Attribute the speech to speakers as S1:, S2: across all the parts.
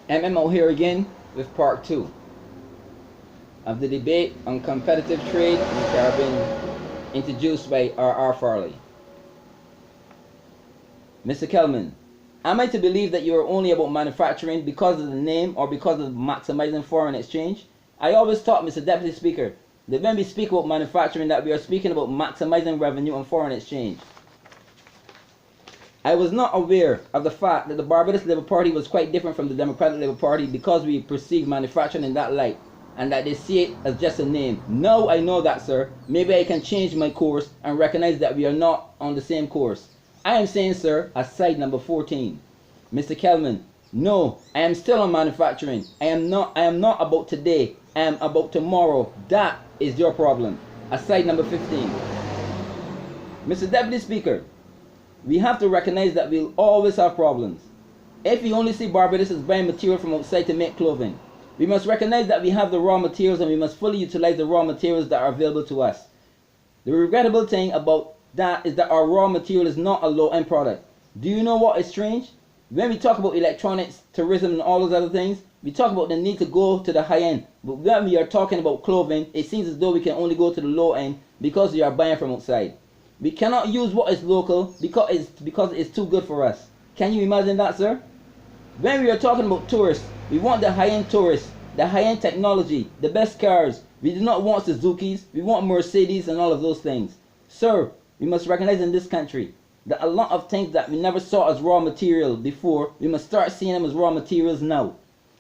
S1: M.M Out here again with part 2 of the debate on competitive trade in the Caribbean, introduced by R.R. Farley. Mr. Kelman, am I to believe that you are only about manufacturing because of the name or because of maximizing foreign exchange? I always thought, Mr. Deputy Speaker, that when we speak about manufacturing that we are speaking about maximizing revenue and foreign exchange. I was not aware of the fact that the Barbados Labour Party was quite different from the Democratic Labour Party because we perceive manufacturing in that light and that they see it as just a name. Now I know that, sir. Maybe I can change my course and recognize that we are not on the same course. I am saying, sir, aside number 14. Mr. Kelman, no, I am still on manufacturing. I am not about today. I am about tomorrow. That is your problem. Aside number 15. Mr. Deputy Speaker, we have to recognize that we'll always have problems. If we only see Barbados as buying material from outside to make clothing, we must recognize that we have the raw materials and we must fully utilize the raw materials that are available to us. The regrettable thing about that is that our raw material is not a low-end product. Do you know what is strange? When we talk about electronics, tourism and all those other things, we talk about the need to go to the high end. But when we are talking about clothing, it seems as though we can only go to the low end because we are buying from outside. We cannot use what is local because it's too good for us. Can you imagine that, sir? When we are talking about tourists, we want the high-end tourists, the high-end technology, the best cars. We do not want Suzukis, we want Mercedes and all of those things. Sir, we must recognize in this country that a lot of things that we never saw as raw material before, we must start seeing them as raw materials now.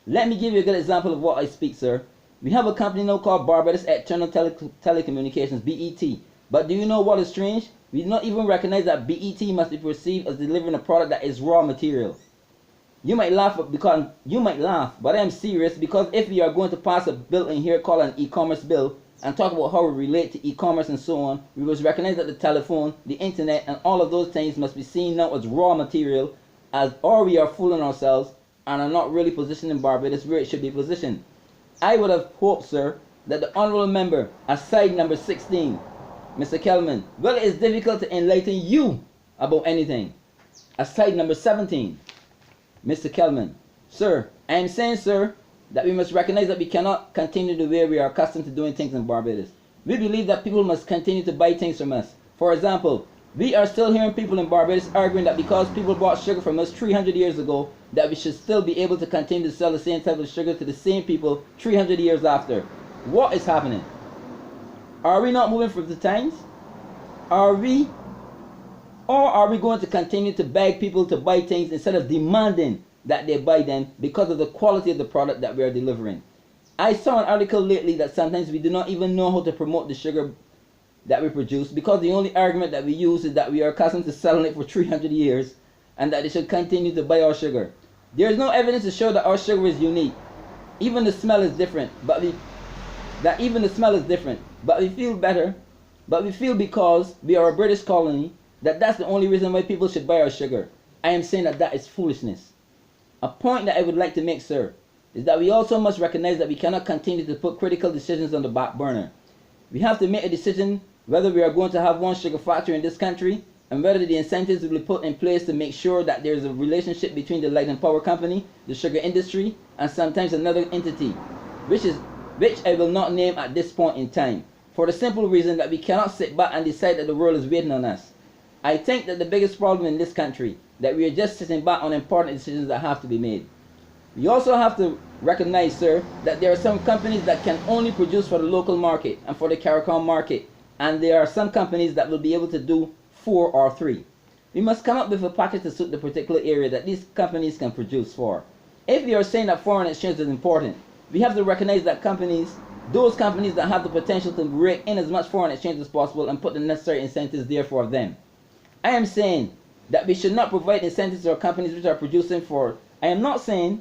S1: Let me give you a good example of what I speak, sir. We have a company now called Barbados External Telecommunications, BET. But do you know what is strange? We do not even recognize that BET must be perceived as delivering a product that is raw material. You might laugh, but I am serious because if we are going to pass a bill in here called an e-commerce bill and talk about how we relate to e-commerce and so on, we must recognize that the telephone, the internet, and all of those things must be seen now as raw material, or we are fooling ourselves and are not really positioning Barbados where it should be positioned. I would have hoped, sir, that the honourable member, aside number 16, Mr. Kelman, well, it is difficult to enlighten you about anything. Aside number 17, Mr. Kelman, sir, I am saying, sir, that we must recognize that we cannot continue the way we are accustomed to doing things in Barbados. We believe that people must continue to buy things from us. For example, we are still hearing people in Barbados arguing that because people bought sugar from us 300 years ago, that we should still be able to continue to sell the same type of sugar to the same people 300 years after. What is happening? Are we not moving with the times? Are we? Or are we going to continue to beg people to buy things instead of demanding that they buy them because of the quality of the product that we are delivering? I saw an article lately that sometimes we do not even know how to promote the sugar that we produce because the only argument that we use is that we are accustomed to selling it for 300 years and that they should continue to buy our sugar. There is no evidence to show that our sugar is unique. Even the smell is different, but we feel better. But we feel because we are a British colony that that's the only reason why people should buy our sugar. I am saying that that is foolishness. A point that I would like to make, sir, is that we also must recognize that we cannot continue to put critical decisions on the back burner. We have to make a decision whether we are going to have one sugar factory in this country and whether the incentives will be put in place to make sure that there is a relationship between the light and power company, the sugar industry, and sometimes another entity, which I will not name at this point in time, for the simple reason that we cannot sit back and decide that the world is waiting on us. I think that the biggest problem in this country, that we are just sitting back on important decisions that have to be made. We also have to recognize, sir, that there are some companies that can only produce for the local market and for the CARICOM market, and there are some companies that will be able to do 4 or 3. We must come up with a package to suit the particular area that these companies can produce for. If we are saying that foreign exchange is important, we have to recognize that those companies that have the potential to rake in as much foreign exchange as possible and put the necessary incentives there for them. I am saying that we should not provide incentives to our companies which are producing for... I am not saying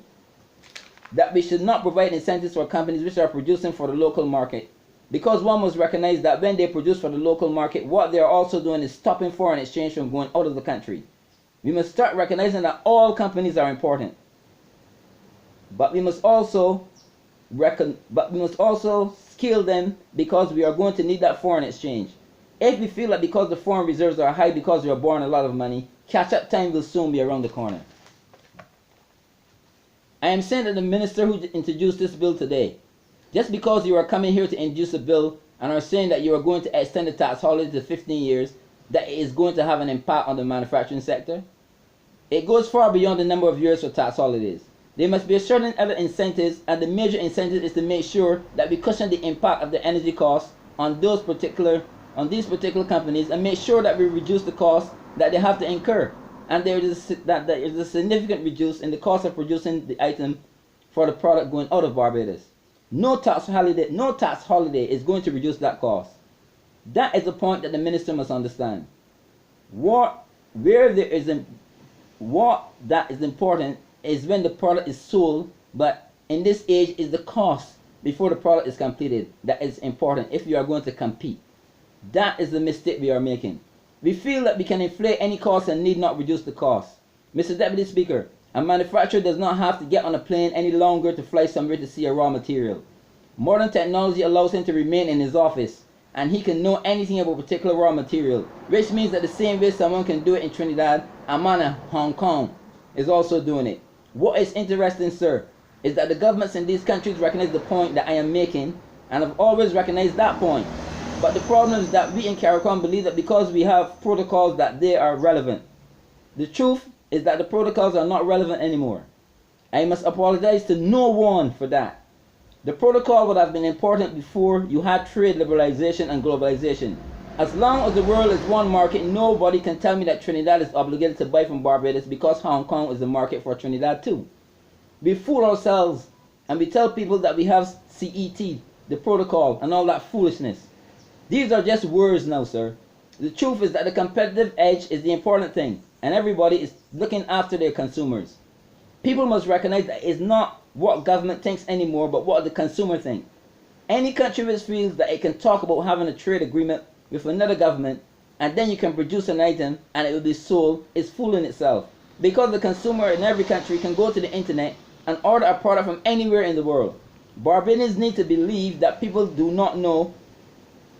S1: that we should not provide incentives for companies which are producing for the local market, because one must recognize that when they produce for the local market, what they are also doing is stopping foreign exchange from going out of the country. We must start recognizing that all companies are important, but we must also scale them because we are going to need that foreign exchange. If we feel that because the foreign reserves are high because we are borrowing a lot of money, catch-up time will soon be around the corner. I am saying that the minister who introduced this bill today, just because you are coming here to introduce a bill and are saying that you are going to extend the tax holiday to 15 years, that it is going to have an impact on the manufacturing sector. It goes far beyond the number of years for tax holidays. There must be a certain other incentives, and the major incentive is to make sure that we cushion the impact of the energy costs on these particular companies, and make sure that we reduce the costs that they have to incur. And there is a significant reduce in the cost of producing the item for the product going out of Barbados. No tax holiday is going to reduce that cost. That is the point that the minister must understand. What that is important is when the product is sold, but in this age is the cost before the product is completed that is important if you are going to compete. That is the mistake we are making. We feel that we can inflate any cost and need not reduce the cost. Mr. Deputy Speaker, a manufacturer does not have to get on a plane any longer to fly somewhere to see a raw material. Modern technology allows him to remain in his office, and he can know anything about a particular raw material, which means that the same way someone can do it in Trinidad, a man in Hong Kong is also doing it. What is interesting, sir, is that the governments in these countries recognize the point that I am making, and have always recognized that point. But the problem is that we in CARICOM believe that because we have protocols that they are relevant. The truth is that the protocols are not relevant anymore. I must apologize to no one for that. The protocol would have been important before you had trade liberalization and globalization. As long as the world is one market, nobody can tell me that Trinidad is obligated to buy from Barbados because Hong Kong is the market for Trinidad too. We fool ourselves and we tell people that we have CET, the protocol, and all that foolishness. These are just words now, sir. The truth is that the competitive edge is the important thing, and everybody is looking after their consumers. People must recognize that it's not what government thinks anymore, but what the consumer thinks. Any country which feels that it can talk about having a trade agreement with another government, and then you can produce an item and it will be sold, is fooling itself. Because the consumer in every country can go to the internet and order a product from anywhere in the world. Barbadians need to believe that people do not know.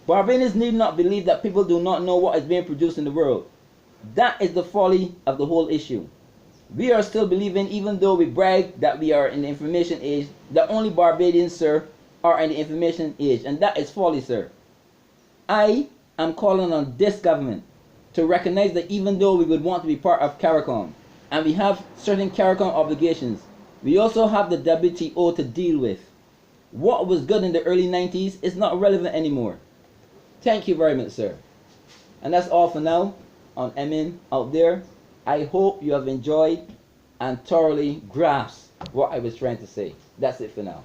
S1: Barbadians need not believe that people do not know what is being produced in the world. That is the folly of the whole issue. We are still believing, even though we brag that we are in the information age, that only Barbadians, sir, are in the information age, and that is folly, sir. I am calling on this government to recognize that even though we would want to be part of CARICOM, and we have certain CARICOM obligations, we also have the WTO to deal with. What was good in the early 90s is not relevant anymore. Thank you very much, sir. And that's all for now on M.M Out There. I hope you have enjoyed and thoroughly grasped what I was trying to say. That's it for now.